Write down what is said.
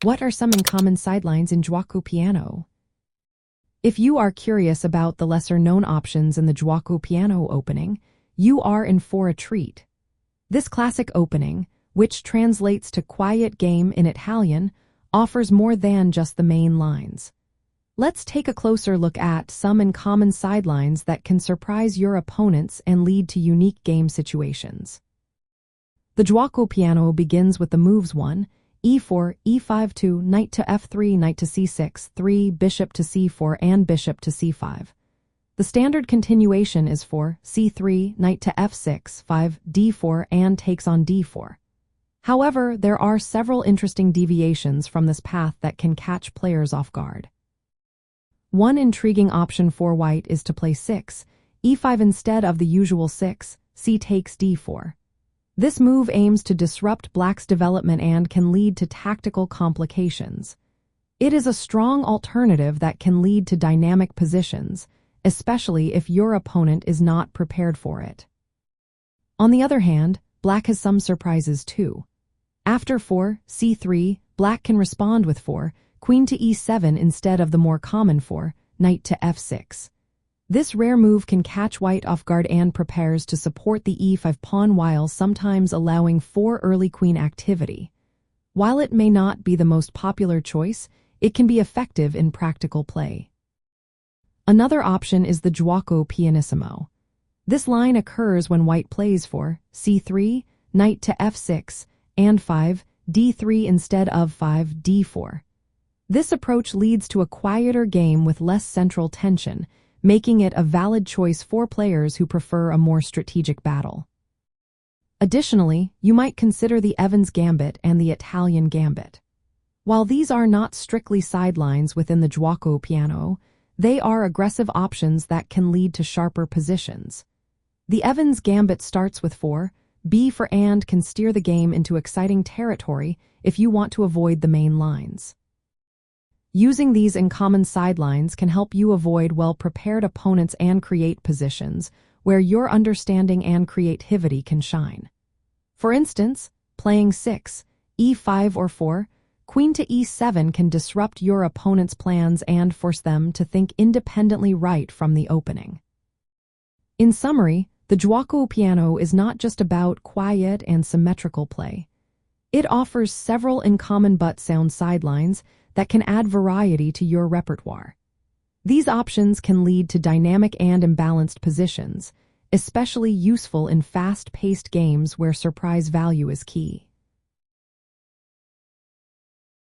What are some uncommon sidelines in Giuoco Piano? If you are curious about the lesser-known options in the Giuoco Piano opening, you are in for a treat. This classic opening, which translates to quiet game in Italian, offers more than just the main lines. Let's take a closer look at some uncommon sidelines that can surprise your opponents and lead to unique game situations. The Giuoco Piano begins with the moves 1, e4, e5 2, knight to f3, knight to c6, 3, bishop to c4, and bishop to c5. The standard continuation is 4, c3, knight to f6, 5, d4, and takes on d4. However, there are several interesting deviations from this path that can catch players off guard. One intriguing option for white is to play 6, e5 instead of the usual 6, c takes d4. This move aims to disrupt black's development and can lead to tactical complications. It is a strong alternative that can lead to dynamic positions, especially if your opponent is not prepared for it. On the other hand, black has some surprises too. After 4, c3, black can respond with 4, queen to e7 instead of the more common 4, knight to f6. This rare move can catch white off guard and prepares to support the e5 pawn while sometimes allowing for early queen activity. While it may not be the most popular choice, it can be effective in practical play. Another option is the Giuoco Pianissimo. This line occurs when white plays 4, c3, knight to f6, and 5, d3 instead of 5, d4. This approach leads to a quieter game with less central tension, making it a valid choice for players who prefer a more strategic battle. Additionally, you might consider the Evans Gambit and the Italian Gambit. While these are not strictly sidelines within the Giuoco Piano, they are aggressive options that can lead to sharper positions. The Evans Gambit starts with 4, b for and can steer the game into exciting territory if you want to avoid the main lines. Using these uncommon sidelines can help you avoid well-prepared opponents and create positions where your understanding and creativity can shine. For instance, playing 6, e5 or 4, queen to e7 can disrupt your opponent's plans and force them to think independently right from the opening. In summary, the Giuoco Piano is not just about quiet and symmetrical play. It offers several uncommon but sound sidelines that can add variety to your repertoire. These options can lead to dynamic and imbalanced positions, especially useful in fast-paced games where surprise value is key.